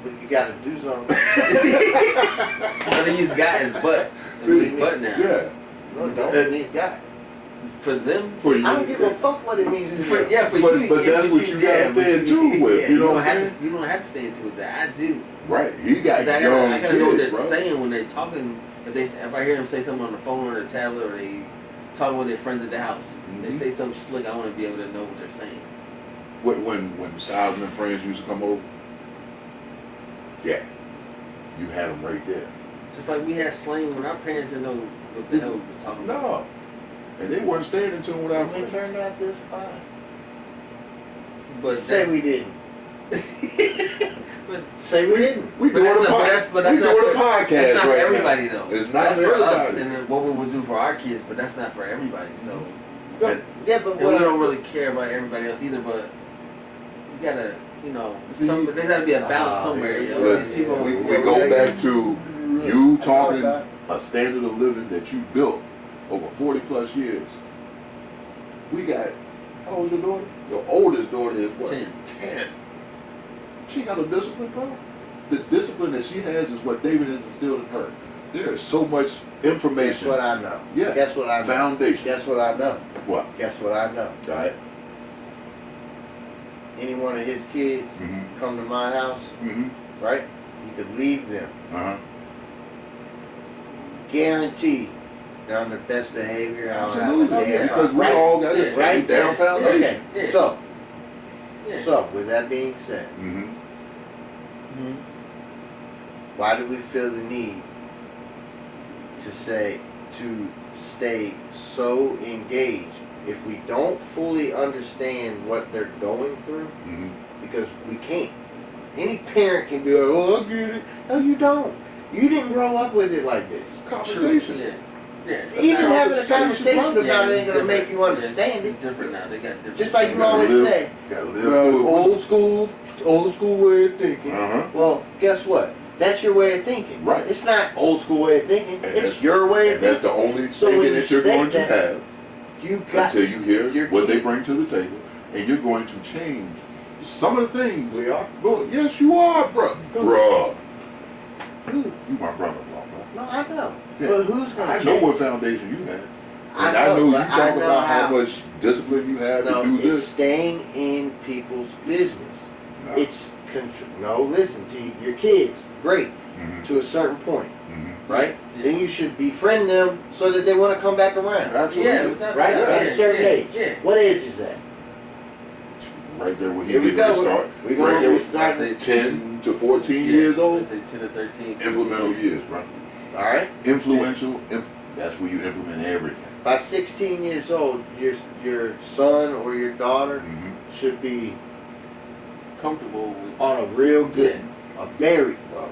[SPEAKER 2] But you gotta do something.
[SPEAKER 1] But they use "got" as butt. They
[SPEAKER 3] See,
[SPEAKER 1] use butt now.
[SPEAKER 3] Yeah.
[SPEAKER 2] No, don't. It means God.
[SPEAKER 1] For them.
[SPEAKER 3] For you.
[SPEAKER 2] I don't give a fuck what it means.
[SPEAKER 1] For, yeah, for
[SPEAKER 3] But-
[SPEAKER 1] you.
[SPEAKER 3] but that's what you gotta
[SPEAKER 1] but
[SPEAKER 3] stay in tune with,
[SPEAKER 1] yeah,
[SPEAKER 3] you know
[SPEAKER 1] don't
[SPEAKER 3] what I'm
[SPEAKER 1] have
[SPEAKER 3] saying?
[SPEAKER 1] to, you don't have to stay in tune with that. I do.
[SPEAKER 3] Right. He got
[SPEAKER 1] 'Cause I
[SPEAKER 3] young
[SPEAKER 1] gotta know what they're
[SPEAKER 3] kids, bro.
[SPEAKER 1] saying when they're talking. If I hear them say something on the phone or the tablet, or they talking with their friends at the house, they
[SPEAKER 3] Mhm.
[SPEAKER 1] say something slick. I want to be able to know what they're saying.
[SPEAKER 3] When Styles and friends used to come over, yeah, you had them right there.
[SPEAKER 1] Just like we had slang when our parents didn't know what the hell we was talking about.
[SPEAKER 3] No. And they weren't staying in tune with our
[SPEAKER 2] We
[SPEAKER 3] friends.
[SPEAKER 2] turned out this fine.
[SPEAKER 1] But
[SPEAKER 2] Say we didn't.
[SPEAKER 1] but
[SPEAKER 2] Say we didn't.
[SPEAKER 3] We
[SPEAKER 1] But
[SPEAKER 3] doing
[SPEAKER 1] that's
[SPEAKER 3] a
[SPEAKER 1] not-
[SPEAKER 3] pod-
[SPEAKER 1] that's- but
[SPEAKER 3] we
[SPEAKER 1] that's not
[SPEAKER 3] doing a
[SPEAKER 1] for-
[SPEAKER 3] podcast
[SPEAKER 1] that's not
[SPEAKER 3] right
[SPEAKER 1] for everybody
[SPEAKER 3] now.
[SPEAKER 1] though.
[SPEAKER 3] It's not
[SPEAKER 1] that's
[SPEAKER 3] for
[SPEAKER 1] for us
[SPEAKER 3] everybody.
[SPEAKER 1] and then what we would do for our kids, but that's not for everybody. So
[SPEAKER 3] And-
[SPEAKER 2] Yeah, but
[SPEAKER 1] and
[SPEAKER 2] what
[SPEAKER 1] we don't really care about everybody else either. But you gotta,
[SPEAKER 3] See,
[SPEAKER 1] there gotta be a balance somewhere.
[SPEAKER 2] yeah,
[SPEAKER 1] Yo.
[SPEAKER 2] yeah,
[SPEAKER 1] These
[SPEAKER 3] Listen,
[SPEAKER 1] people,
[SPEAKER 3] we go back to you talking a standard of living that you built over 40 plus years. We got, how old's your daughter? Your oldest daughter is what?
[SPEAKER 1] 10.
[SPEAKER 3] 10. She got a discipline, bro. The discipline that she has is what David has instilled in her. There is so much
[SPEAKER 2] Guess
[SPEAKER 3] information.
[SPEAKER 2] what I know.
[SPEAKER 3] Yeah.
[SPEAKER 2] Guess what I know.
[SPEAKER 3] Foundation.
[SPEAKER 2] Guess what I know.
[SPEAKER 3] What?
[SPEAKER 2] Guess what I know.
[SPEAKER 3] Right.
[SPEAKER 2] Any one of his kids
[SPEAKER 3] Mm-hmm.
[SPEAKER 2] come to my house,
[SPEAKER 3] Mm-hmm.
[SPEAKER 2] right? You could leave them.
[SPEAKER 3] Uh-huh.
[SPEAKER 2] Guaranteed. They're on their best behavior. I don't have
[SPEAKER 3] Absolutely.
[SPEAKER 2] a day
[SPEAKER 3] Because we
[SPEAKER 2] right?
[SPEAKER 3] all got the
[SPEAKER 1] Yeah.
[SPEAKER 3] same
[SPEAKER 2] Right?
[SPEAKER 3] damn
[SPEAKER 1] Yeah.
[SPEAKER 3] foundation.
[SPEAKER 2] Okay.
[SPEAKER 1] Yeah.
[SPEAKER 2] So,
[SPEAKER 1] Yeah.
[SPEAKER 2] so with that being said,
[SPEAKER 3] Mm-hmm.
[SPEAKER 1] Mhm.
[SPEAKER 2] why do we feel the need to stay so engaged if we don't fully understand what they're going through?
[SPEAKER 3] Mm-hmm.
[SPEAKER 2] Because we can't. Any parent can be like, oh, I get it. No, you don't. You didn't grow up with it like this.
[SPEAKER 3] Conversation.
[SPEAKER 1] Yeah. Yeah.
[SPEAKER 2] Even
[SPEAKER 3] That's
[SPEAKER 2] having a
[SPEAKER 3] conversation,
[SPEAKER 2] conversation
[SPEAKER 3] bro.
[SPEAKER 2] about it
[SPEAKER 1] it's
[SPEAKER 2] ain't gonna make
[SPEAKER 1] different.
[SPEAKER 2] you understand
[SPEAKER 1] Yeah,
[SPEAKER 2] it.
[SPEAKER 1] it's different now. They got different.
[SPEAKER 2] Just like you
[SPEAKER 3] gotta
[SPEAKER 2] always
[SPEAKER 3] live-
[SPEAKER 2] say,
[SPEAKER 3] Gotta live
[SPEAKER 2] well,
[SPEAKER 3] through it.
[SPEAKER 2] old school way of thinking.
[SPEAKER 3] Uh-huh.
[SPEAKER 2] Well, guess what? That's your way of thinking.
[SPEAKER 3] Right.
[SPEAKER 2] It's not old school way of thinking.
[SPEAKER 3] And
[SPEAKER 2] It's
[SPEAKER 3] that's-
[SPEAKER 2] your way of
[SPEAKER 3] And that's
[SPEAKER 2] thinking.
[SPEAKER 3] the only
[SPEAKER 2] So when
[SPEAKER 3] thinking
[SPEAKER 2] you
[SPEAKER 3] that you're
[SPEAKER 2] state
[SPEAKER 3] going to
[SPEAKER 2] that,
[SPEAKER 3] have
[SPEAKER 2] You got.
[SPEAKER 3] until you hear
[SPEAKER 2] your
[SPEAKER 3] what they
[SPEAKER 2] kid.
[SPEAKER 3] bring to the table, and you're going to change some of the things.
[SPEAKER 2] We are.
[SPEAKER 3] Well, yes, you are, bro. Bruh.
[SPEAKER 2] Who?
[SPEAKER 3] You my brother-in-law, bro.
[SPEAKER 2] No, I know.
[SPEAKER 3] Yeah.
[SPEAKER 2] But who's gonna?
[SPEAKER 3] I know
[SPEAKER 2] change?
[SPEAKER 3] what foundation you have.
[SPEAKER 2] I
[SPEAKER 3] And I know you
[SPEAKER 2] but
[SPEAKER 3] talk
[SPEAKER 2] I know
[SPEAKER 3] about how much discipline you have
[SPEAKER 2] No,
[SPEAKER 3] to do
[SPEAKER 2] it's
[SPEAKER 3] this.
[SPEAKER 2] staying in people's business.
[SPEAKER 3] No.
[SPEAKER 2] It's no. Listen to your kids. Great
[SPEAKER 3] Mhm,
[SPEAKER 2] to a certain point,
[SPEAKER 3] mhm.
[SPEAKER 2] right?
[SPEAKER 1] Yeah.
[SPEAKER 2] Then you should befriend them so that they want to come back around.
[SPEAKER 3] Absolutely.
[SPEAKER 1] Yeah, without-
[SPEAKER 2] Right?
[SPEAKER 1] yeah,
[SPEAKER 2] At a certain
[SPEAKER 1] yeah,
[SPEAKER 2] age.
[SPEAKER 1] Yeah.
[SPEAKER 2] What age is that?
[SPEAKER 3] Right there when
[SPEAKER 2] Here
[SPEAKER 3] you
[SPEAKER 2] we
[SPEAKER 3] get to
[SPEAKER 2] go.
[SPEAKER 3] start.
[SPEAKER 2] We
[SPEAKER 3] Right there
[SPEAKER 2] we
[SPEAKER 3] with
[SPEAKER 2] start.
[SPEAKER 1] I say
[SPEAKER 3] 10 to 14 years old.
[SPEAKER 1] I say 10 to 13.
[SPEAKER 3] Implemental years, bro.
[SPEAKER 2] All right.
[SPEAKER 3] Influential. That's where you implement everything.
[SPEAKER 2] By 16 years old, your son or your daughter
[SPEAKER 3] Mhm.
[SPEAKER 2] should be
[SPEAKER 1] Comfortable with.
[SPEAKER 2] on a real good, a very well,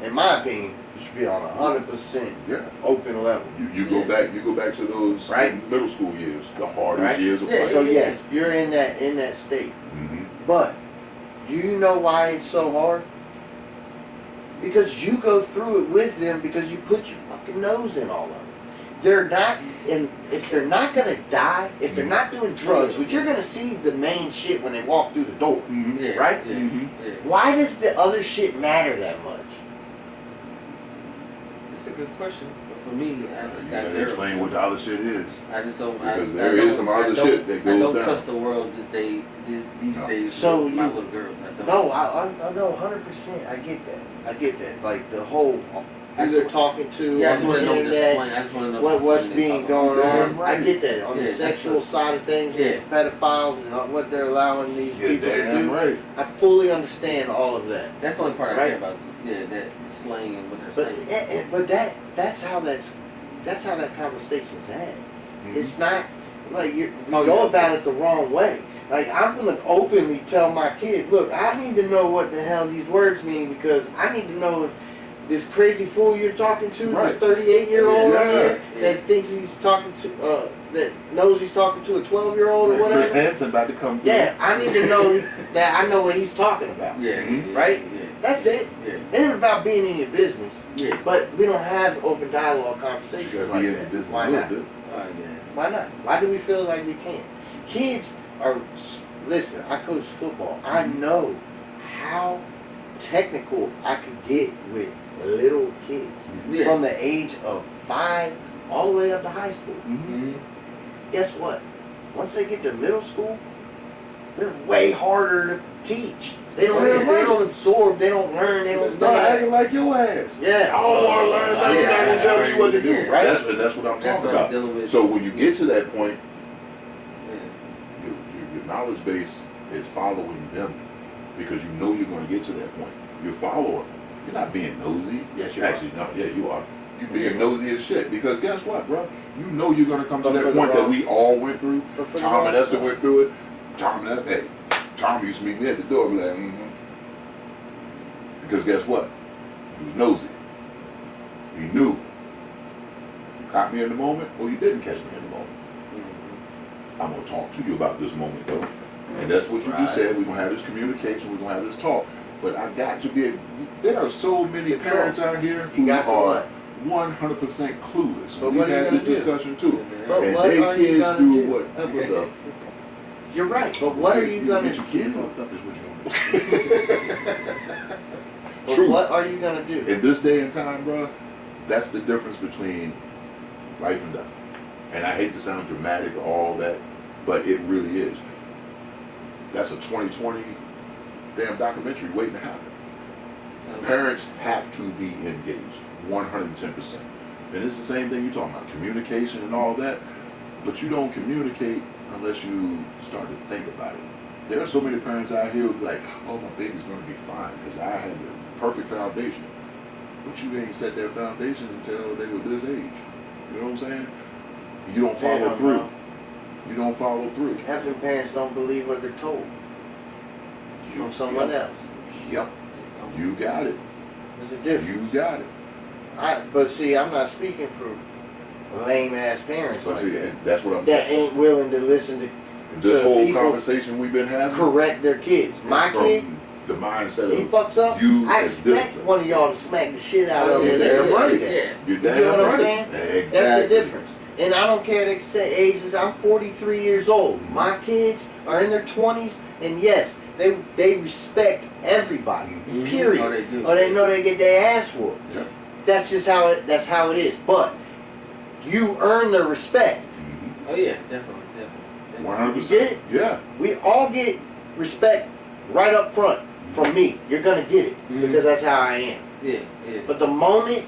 [SPEAKER 2] in my opinion, you should be on 100%
[SPEAKER 3] Yeah.
[SPEAKER 2] open level.
[SPEAKER 3] You go back to those
[SPEAKER 2] Right.
[SPEAKER 3] middle school years, the hardest
[SPEAKER 2] Right.
[SPEAKER 3] years of
[SPEAKER 1] Yeah,
[SPEAKER 3] life.
[SPEAKER 2] So yes, you're in that state.
[SPEAKER 3] Mhm.
[SPEAKER 2] But do you know why it's so hard? Because you go through it with them because you put your fucking nose in all of it. They're not, and if they're not gonna die, if they're not doing drugs, which you're gonna see the main shit when they walk through the door.
[SPEAKER 3] Mhm.
[SPEAKER 1] Yeah.
[SPEAKER 2] Right?
[SPEAKER 1] Yeah.
[SPEAKER 3] Mhm.
[SPEAKER 1] Yeah.
[SPEAKER 2] Why does the other shit matter that much?
[SPEAKER 1] It's a good question. But for me, I
[SPEAKER 3] You
[SPEAKER 1] just got
[SPEAKER 3] gotta
[SPEAKER 1] nervous.
[SPEAKER 3] explain what the other shit is.
[SPEAKER 1] I just don't.
[SPEAKER 3] Because
[SPEAKER 1] I
[SPEAKER 3] there
[SPEAKER 1] don't-
[SPEAKER 3] is some other
[SPEAKER 1] I don't-
[SPEAKER 3] shit that
[SPEAKER 1] I don't
[SPEAKER 3] goes down.
[SPEAKER 1] trust the world these
[SPEAKER 3] No.
[SPEAKER 1] days.
[SPEAKER 2] So
[SPEAKER 1] with my
[SPEAKER 2] you-
[SPEAKER 1] little girls. I don't.
[SPEAKER 2] No, I know 100%. I get that. I get that. Like the whole
[SPEAKER 1] I
[SPEAKER 2] who they're
[SPEAKER 1] just-
[SPEAKER 2] talking to
[SPEAKER 1] Yeah, I
[SPEAKER 2] on
[SPEAKER 1] just
[SPEAKER 2] the
[SPEAKER 1] want to know the
[SPEAKER 2] internet,
[SPEAKER 1] slang. I just want to know
[SPEAKER 2] what's
[SPEAKER 1] the slang they
[SPEAKER 2] being
[SPEAKER 1] talk
[SPEAKER 2] going
[SPEAKER 1] about.
[SPEAKER 2] on.
[SPEAKER 3] Yeah,
[SPEAKER 2] I
[SPEAKER 3] right.
[SPEAKER 2] get that on
[SPEAKER 1] Yeah,
[SPEAKER 2] the
[SPEAKER 1] that's
[SPEAKER 2] sexual
[SPEAKER 1] the-
[SPEAKER 2] side of things
[SPEAKER 1] Yeah.
[SPEAKER 2] with pedophiles and what they're allowing these
[SPEAKER 3] You're
[SPEAKER 2] people to
[SPEAKER 3] damn
[SPEAKER 2] do.
[SPEAKER 3] right.
[SPEAKER 2] I fully understand all of that.
[SPEAKER 1] That's the only part I
[SPEAKER 2] Right.
[SPEAKER 1] care about. Yeah, that slang and what they're
[SPEAKER 2] But
[SPEAKER 1] saying.
[SPEAKER 2] but that's how that conversation's had.
[SPEAKER 3] Mhm.
[SPEAKER 2] It's not like we
[SPEAKER 1] Oh,
[SPEAKER 2] go
[SPEAKER 1] yeah.
[SPEAKER 2] about it the wrong way. Like I'm gonna openly tell my kid, look, I need to know what the hell these words mean because I need to know if this crazy fool you're talking to,
[SPEAKER 3] Right.
[SPEAKER 2] this 38-year-old
[SPEAKER 3] Yeah,
[SPEAKER 2] here
[SPEAKER 1] yeah.
[SPEAKER 2] that thinks he's talking to, that knows he's talking to a 12-year-old or
[SPEAKER 3] Chris
[SPEAKER 2] whatever.
[SPEAKER 3] Hansen about to come through.
[SPEAKER 2] Yeah, I need to know that I know what he's talking about.
[SPEAKER 1] Yeah.
[SPEAKER 3] Mhm.
[SPEAKER 2] Right?
[SPEAKER 1] Yeah.
[SPEAKER 2] That's it.
[SPEAKER 1] Yeah.
[SPEAKER 2] It ain't about being in your business,
[SPEAKER 1] Yeah.
[SPEAKER 2] but we don't have open dialogue
[SPEAKER 3] You
[SPEAKER 2] conversations
[SPEAKER 3] gotta
[SPEAKER 2] like
[SPEAKER 3] be in the
[SPEAKER 2] that.
[SPEAKER 3] business
[SPEAKER 2] Why
[SPEAKER 3] a little
[SPEAKER 2] not?
[SPEAKER 3] bit.
[SPEAKER 1] Oh yeah.
[SPEAKER 2] Why not? Why do we feel like we can't? Kids are, listen, I coach football. I know how technical I could get with little kids
[SPEAKER 1] Yeah.
[SPEAKER 2] from the age of 5 all the way up to high school.
[SPEAKER 3] Mhm.
[SPEAKER 1] Mhm.
[SPEAKER 2] Guess what? Once they get to middle school, they're way harder to teach. They don't,
[SPEAKER 3] Yeah,
[SPEAKER 2] they
[SPEAKER 3] right.
[SPEAKER 2] don't absorb, they don't learn, they don't
[SPEAKER 3] Start
[SPEAKER 2] study.
[SPEAKER 3] acting like your ass.
[SPEAKER 2] Yeah.
[SPEAKER 3] I don't want to learn nothing. You're not gonna tell me what to do.
[SPEAKER 1] Yeah.
[SPEAKER 2] Right.
[SPEAKER 3] That's what I'm
[SPEAKER 1] That's
[SPEAKER 3] talking
[SPEAKER 1] what I'm
[SPEAKER 3] about.
[SPEAKER 1] dealing with.
[SPEAKER 3] So when you get to that point,
[SPEAKER 1] Yeah.
[SPEAKER 3] your knowledge base is following them because you know you're going to get to that point. You're following. You're not being nosy.
[SPEAKER 2] Yes, you are.
[SPEAKER 3] Actually, no. Yeah, you are. You're being nosy as shit because guess what, bro? You know you're going to come to
[SPEAKER 2] But for
[SPEAKER 3] that
[SPEAKER 2] the
[SPEAKER 3] point that
[SPEAKER 2] wrong-
[SPEAKER 3] we all went through.
[SPEAKER 2] But for the
[SPEAKER 3] Tom
[SPEAKER 2] wrong
[SPEAKER 3] and Esther
[SPEAKER 2] stuff.
[SPEAKER 3] went through it. Tom used to meet me at the door and be like, Because guess what? He was nosy. He knew. You caught me in the moment or you didn't catch me in the moment.
[SPEAKER 1] Mhm.
[SPEAKER 3] I'm going to talk to you about this moment though. And that's what you
[SPEAKER 1] Right.
[SPEAKER 3] just said. We're going to have this communication. We're going to have this talk. But I got to be, there are so many parents out here
[SPEAKER 2] You
[SPEAKER 3] who
[SPEAKER 2] got to
[SPEAKER 3] are
[SPEAKER 2] what?
[SPEAKER 3] 100% clueless.
[SPEAKER 2] But
[SPEAKER 3] We've
[SPEAKER 2] what are you
[SPEAKER 3] had
[SPEAKER 2] gonna
[SPEAKER 3] this
[SPEAKER 2] do?
[SPEAKER 3] discussion too.
[SPEAKER 2] But
[SPEAKER 3] And
[SPEAKER 2] what
[SPEAKER 3] they
[SPEAKER 2] are you
[SPEAKER 3] kids
[SPEAKER 2] gonna
[SPEAKER 3] do
[SPEAKER 2] do?
[SPEAKER 3] whatever the
[SPEAKER 2] You're right, but what are you gonna
[SPEAKER 3] get your kid
[SPEAKER 2] do?
[SPEAKER 3] fucked up is what you're gonna do.
[SPEAKER 2] But
[SPEAKER 3] True.
[SPEAKER 2] what are you gonna do?
[SPEAKER 3] In this day and time, bro, that's the difference between life and death. And I hate to sound dramatic or all that, but it really is. That's a 2020 damn documentary waiting to happen.
[SPEAKER 1] So-
[SPEAKER 3] Parents have to be engaged, 110%. And it's the same thing you're talking about, communication and all that, but you don't communicate unless you start to think about it. There are so many parents out here who be like, oh, my baby's going to be fine because I had the perfect foundation. But you ain't set that foundation until they were this age. You know what I'm saying? You don't follow
[SPEAKER 2] Damn,
[SPEAKER 3] through.
[SPEAKER 2] no.
[SPEAKER 3] You don't follow through.
[SPEAKER 2] Half the parents don't believe what they're told from someone
[SPEAKER 3] Yep.
[SPEAKER 2] else.
[SPEAKER 3] Yep. You got it.
[SPEAKER 2] There's a difference.
[SPEAKER 3] You got it.
[SPEAKER 2] But see, I'm not speaking for lame ass parents
[SPEAKER 3] So
[SPEAKER 2] like
[SPEAKER 3] see,
[SPEAKER 2] that.
[SPEAKER 3] and that's what I'm
[SPEAKER 2] That ain't willing to listen to
[SPEAKER 3] This
[SPEAKER 2] to
[SPEAKER 3] whole
[SPEAKER 2] people
[SPEAKER 3] conversation we've been having.
[SPEAKER 2] correct their kids. My
[SPEAKER 3] from
[SPEAKER 2] kid,
[SPEAKER 3] the mindset
[SPEAKER 2] he
[SPEAKER 3] of
[SPEAKER 2] fucks up.
[SPEAKER 3] you
[SPEAKER 2] I
[SPEAKER 3] as
[SPEAKER 2] expect
[SPEAKER 3] discipline.
[SPEAKER 2] one of y'all to smack the shit out of
[SPEAKER 3] You're
[SPEAKER 2] him.
[SPEAKER 3] damn
[SPEAKER 2] and
[SPEAKER 3] right.
[SPEAKER 2] everything.
[SPEAKER 1] Yeah.
[SPEAKER 3] You're
[SPEAKER 2] You
[SPEAKER 3] damn
[SPEAKER 2] get what I'm
[SPEAKER 3] right.
[SPEAKER 2] saying?
[SPEAKER 3] Exactly.
[SPEAKER 2] That's the difference. And I don't care the ages. I'm 43 years old. My kids are in their 20s, and yes, they respect everybody.
[SPEAKER 1] Mhm.
[SPEAKER 2] Period.
[SPEAKER 1] Oh, they do.
[SPEAKER 2] Or they know they get their ass whooped.
[SPEAKER 3] Yeah.
[SPEAKER 2] That's just how it. That's how it is. But you earn their respect.
[SPEAKER 3] Mhm.
[SPEAKER 1] Oh yeah, definitely, definitely.
[SPEAKER 3] 100%.
[SPEAKER 2] You get it?
[SPEAKER 3] Yeah.
[SPEAKER 2] We all get respect right up front from me. You're gonna get it
[SPEAKER 1] Mhm.
[SPEAKER 2] because that's how I am.
[SPEAKER 1] Yeah, yeah.
[SPEAKER 2] But the moment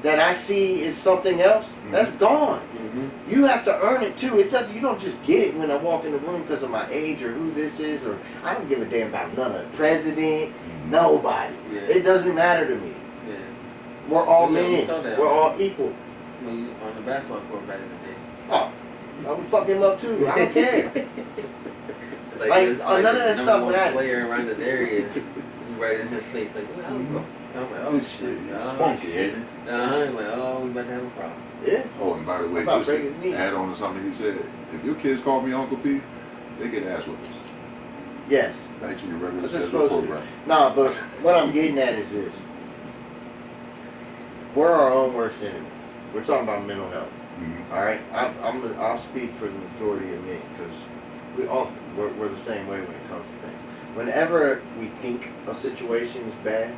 [SPEAKER 2] that I see is something else, that's gone.
[SPEAKER 1] Mm-hmm.
[SPEAKER 2] You have to earn it too. It doesn't. You don't just get it when I walk in the room because of my age or who this is, or I don't give a damn about none of the president, nobody.
[SPEAKER 1] Yeah.
[SPEAKER 2] It doesn't matter to me.
[SPEAKER 1] Yeah.
[SPEAKER 2] We're all
[SPEAKER 1] Yeah, we
[SPEAKER 2] men.
[SPEAKER 1] saw that.
[SPEAKER 2] We're all equal.
[SPEAKER 1] When you on the basketball court back in the day.
[SPEAKER 2] Oh, I would fuck him up too. I don't care. Like,
[SPEAKER 1] it's
[SPEAKER 2] none of that
[SPEAKER 1] the
[SPEAKER 2] stuff
[SPEAKER 1] number one
[SPEAKER 2] matters.
[SPEAKER 1] player around this area, you right in his face, like, well, I don't know. I'm like, oh
[SPEAKER 3] It's
[SPEAKER 1] shit.
[SPEAKER 3] spunky, ain't it?
[SPEAKER 1] I'm like, oh, we about to have a problem.
[SPEAKER 2] Yeah.
[SPEAKER 3] Oh, and by the way,
[SPEAKER 2] About
[SPEAKER 3] just
[SPEAKER 2] breaking his
[SPEAKER 3] to
[SPEAKER 2] knee.
[SPEAKER 3] add on to something he said, if your kids call me Uncle P, they get ass whooping.
[SPEAKER 2] Yes.
[SPEAKER 3] Back to your regular
[SPEAKER 2] Because they're
[SPEAKER 3] schedule
[SPEAKER 2] supposed to.
[SPEAKER 3] program.
[SPEAKER 2] No, but what I'm getting at is this. We're our own worst enemy. We're talking about mental health.
[SPEAKER 3] Mhm.
[SPEAKER 2] All right, I'll speak for the majority of me because we're the same way when it comes to things. Whenever we think a situation is bad,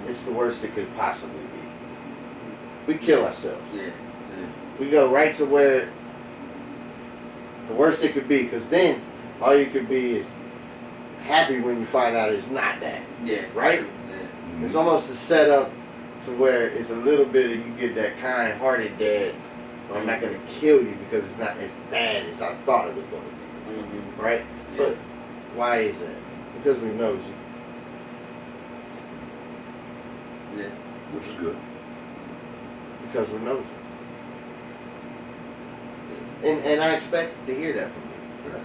[SPEAKER 2] it's the worst it could possibly be. We kill ourselves.
[SPEAKER 1] Yeah.
[SPEAKER 2] We go right to where the worst it could be, because then all you could be is happy when you find out it's not that.
[SPEAKER 1] Yeah.
[SPEAKER 2] Right?
[SPEAKER 1] Yeah.
[SPEAKER 2] It's almost a setup to where it's a little bit of you get that kind-hearted dad. I'm not gonna kill you because it's not as bad as I thought it was gonna be.
[SPEAKER 1] Mm-hmm.
[SPEAKER 2] Right?
[SPEAKER 1] Yeah.
[SPEAKER 2] But why is that? Because we know you.
[SPEAKER 1] Yeah.
[SPEAKER 3] Which is good.
[SPEAKER 2] Because we know you. And I expect to hear that from you.
[SPEAKER 3] Yeah.